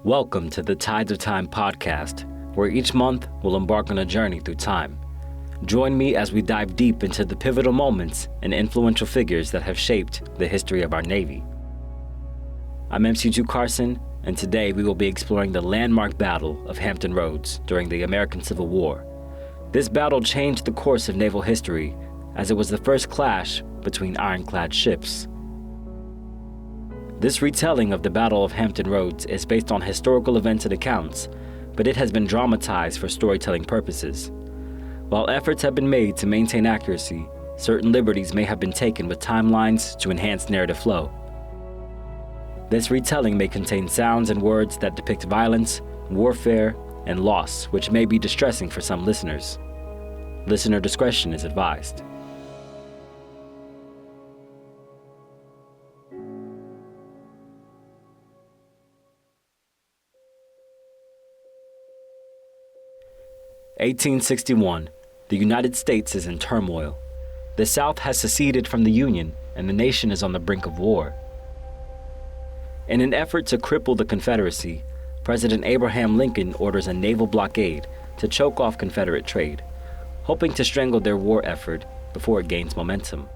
Welcome to the Tides of Time podcast, where each month we'll embark on a journey through time. Join me as we dive deep into the pivotal moments and influential figures that have shaped the history of our Navy. I'm MC2 Carson, and today we will be exploring the landmark Battle of Hampton Roads during the American Civil War. This battle changed the course of naval history, as it was the first clash between ironclad ships. This retelling of the Battle of Hampton Roads is based on historical events and accounts, but it has been dramatized for storytelling purposes. While efforts have been made to maintain accuracy, certain liberties may have been taken with timelines to enhance narrative flow. This retelling may contain sounds and words that depict violence, warfare, and loss, which may be distressing for some listeners. Listener discretion is advised. (1861). The United States is in turmoil. The South has seceded from the Union, and the nation is on the brink of war. In an effort to cripple the Confederacy, President Abraham Lincoln orders a naval blockade to choke off Confederate trade, hoping to strangle their war effort before it gains momentum.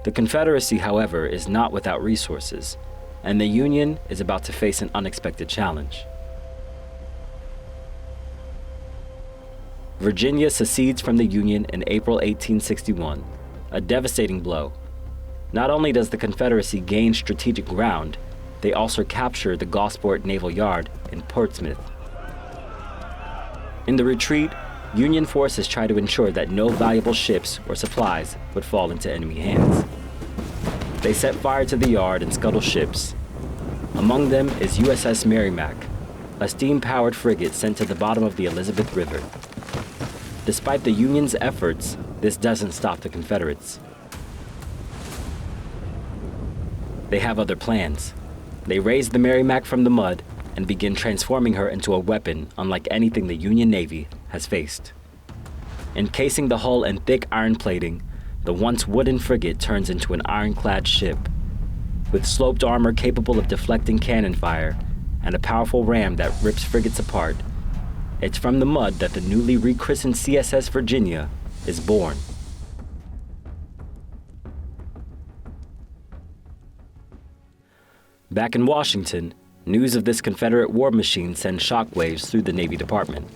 The Confederacy, however, is not without resources, and the Union is about to face an unexpected challenge. Virginia secedes from the Union in April 1861, a devastating blow. Not only does the Confederacy gain strategic ground, they also capture the Gosport Naval Yard in Portsmouth. In the retreat, Union forces try to ensure that no valuable ships or supplies would fall into enemy hands. They set fire to the yard and scuttle ships. Among them is USS Merrimac, a steam-powered frigate sent to the bottom of the Elizabeth River. Despite the Union's efforts, this doesn't stop the Confederates. They have other plans. They raise the Merrimac from the mud and begin transforming her into a weapon unlike anything the Union Navy has faced. Encasing the hull in thick iron plating, the once wooden frigate turns into an ironclad ship. With sloped armor capable of deflecting cannon fire and a powerful ram that rips frigates apart, it's from the mud that the newly rechristened CSS Virginia is born. Back in Washington, news of this Confederate war machine sends shockwaves through the Navy Department.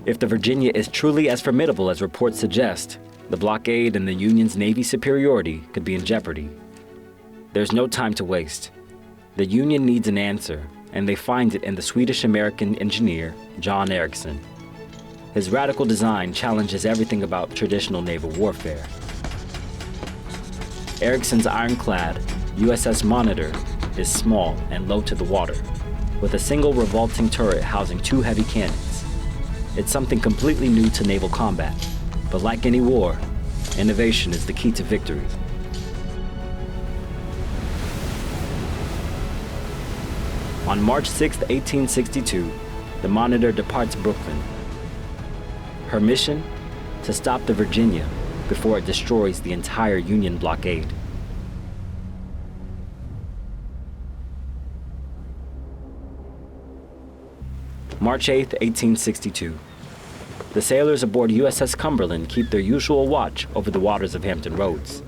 If the Virginia is truly as formidable as reports suggest, the blockade and the Union's Navy superiority could be in jeopardy. There's no time to waste. The Union needs an answer, and they find it in the Swedish-American engineer, John Ericsson. His radical design challenges everything about traditional naval warfare. Ericsson's ironclad, USS Monitor, is small and low to the water, with a single revolting turret housing two heavy cannons. It's something completely new to naval combat, but like any war, innovation is the key to victory. On March 6, 1862, the Monitor departs Brooklyn. Her mission? To stop the Virginia before it destroys the entire Union blockade. March 8, 1862. The sailors aboard USS Cumberland keep their usual watch over the waters of Hampton Roads.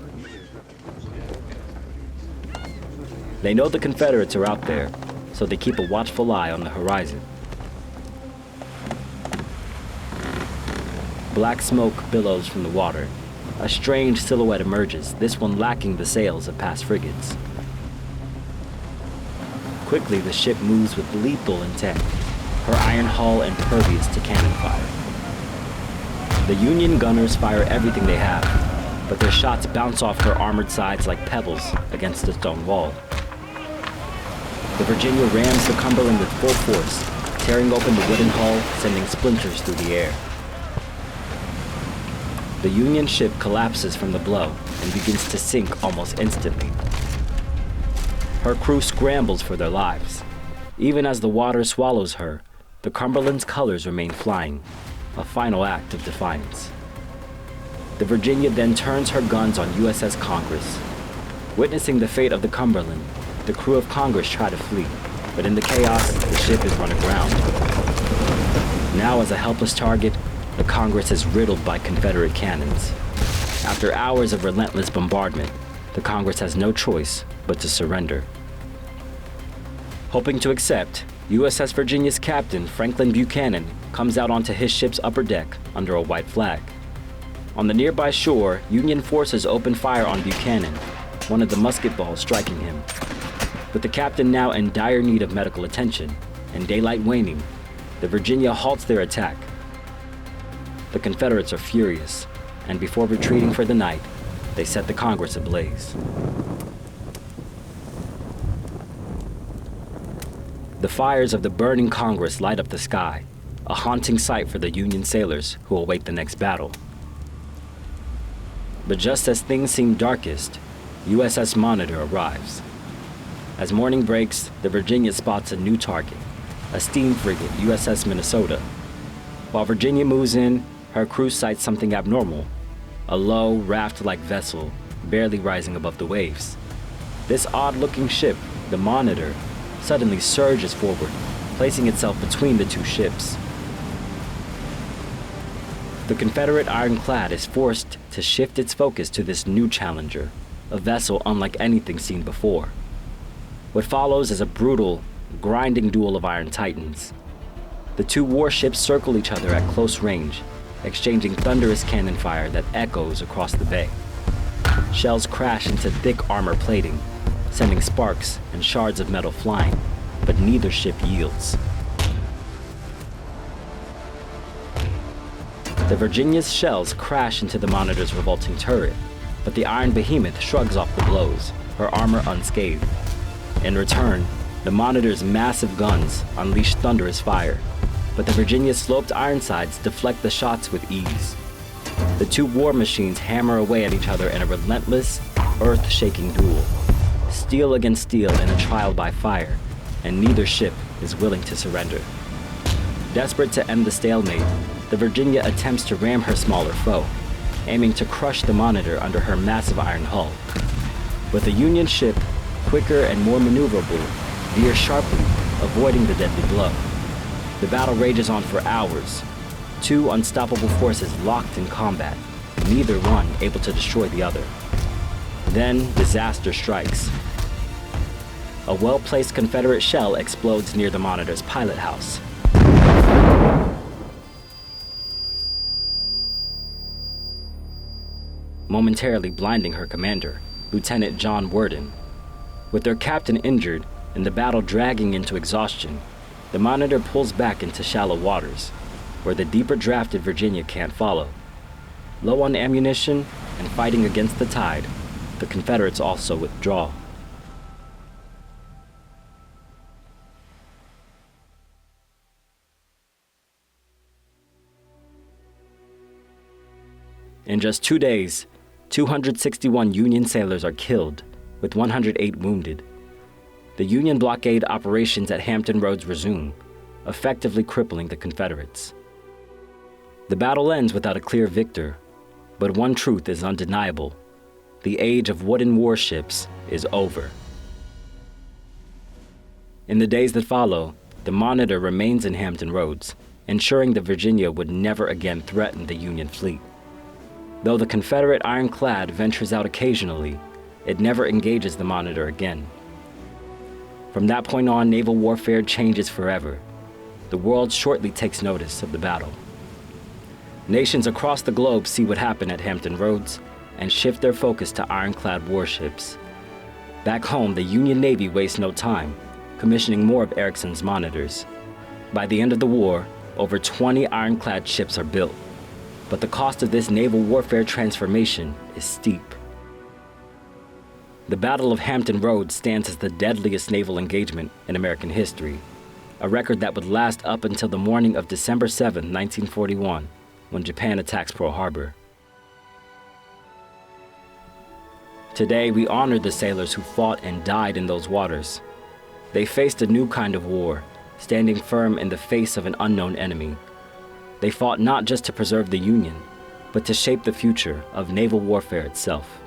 They know the Confederates are out there, so they keep a watchful eye on the horizon. Black smoke billows from the water. A strange silhouette emerges, this one lacking the sails of past frigates. Quickly, the ship moves with lethal intent, her iron hull impervious to cannon fire. The Union gunners fire everything they have, but their shots bounce off her armored sides like pebbles against the stone wall. The Virginia rams the Cumberland with full force, tearing open the wooden hull, sending splinters through the air. The Union ship collapses from the blow and begins to sink almost instantly. Her crew scrambles for their lives. Even as the water swallows her, the Cumberland's colors remain flying, a final act of defiance. The Virginia then turns her guns on USS Congress. Witnessing the fate of the Cumberland, the crew of Congress try to flee. But in the chaos, the ship is run aground. Now, as a helpless target, the Congress is riddled by Confederate cannons. After hours of relentless bombardment, the Congress has no choice but to surrender. Hoping to accept, USS Virginia's captain, Franklin Buchanan, comes out onto his ship's upper deck under a white flag. On the nearby shore, Union forces open fire on Buchanan, one of the musket balls striking him. With the captain now in dire need of medical attention and daylight waning, the Virginia halts their attack. The Confederates are furious, and before retreating for the night, they set the Congress ablaze. The fires of the burning Congress light up the sky, a haunting sight for the Union sailors who await the next battle. But just as things seem darkest, USS Monitor arrives. As morning breaks, the Virginia spots a new target, a steam frigate, USS Minnesota. While Virginia moves in, her crew sights something abnormal, a low, raft-like vessel barely rising above the waves. This odd-looking ship, the Monitor, suddenly surges forward, placing itself between the two ships. The Confederate ironclad is forced to shift its focus to this new challenger, a vessel unlike anything seen before. What follows is a brutal, grinding duel of Iron Titans. The two warships circle each other at close range, exchanging thunderous cannon fire that echoes across the bay. Shells crash into thick armor plating, sending sparks and shards of metal flying, but neither ship yields. The Virginia's shells crash into the Monitor's revolting turret, but the Iron Behemoth shrugs off the blows, her armor unscathed. In return, the Monitor's massive guns unleash thunderous fire, but the Virginia's sloped ironsides deflect the shots with ease. The two war machines hammer away at each other in a relentless, earth-shaking duel. Steel against steel in a trial by fire, and neither ship is willing to surrender. Desperate to end the stalemate, the Virginia attempts to ram her smaller foe, aiming to crush the Monitor under her massive iron hull. But the Union ship, quicker and more maneuverable, veers sharply, avoiding the deadly blow. The battle rages on for hours, two unstoppable forces locked in combat, neither one able to destroy the other. Then disaster strikes. A well-placed Confederate shell explodes near the Monitor's pilot house. Momentarily blinding her commander, Lieutenant John Worden. With their captain injured and the battle dragging into exhaustion, the Monitor pulls back into shallow waters, where the deeper-drafted Virginia can't follow. Low on ammunition and fighting against the tide, the Confederates also withdraw. In just 2 days, 261 Union sailors are killed, with 108 wounded. The Union blockade operations at Hampton Roads resume, effectively crippling the Confederates. The battle ends without a clear victor, but one truth is undeniable. The age of wooden warships is over. In the days that follow, the Monitor remains in Hampton Roads, ensuring the Virginia would never again threaten the Union fleet. Though the Confederate ironclad ventures out occasionally, it never engages the Monitor again. From that point on, naval warfare changes forever. The world shortly takes notice of the battle. Nations across the globe see what happened at Hampton Roads and shift their focus to ironclad warships. Back home, the Union Navy wastes no time, commissioning more of Ericsson's Monitors. By the end of the war, over 20 ironclad ships are built. But the cost of this naval warfare transformation is steep. The Battle of Hampton Roads stands as the deadliest naval engagement in American history, a record that would last up until the morning of December 7, 1941, when Japan attacks Pearl Harbor. Today, we honor the sailors who fought and died in those waters. They faced a new kind of war, standing firm in the face of an unknown enemy. They fought not just to preserve the Union, but to shape the future of naval warfare itself.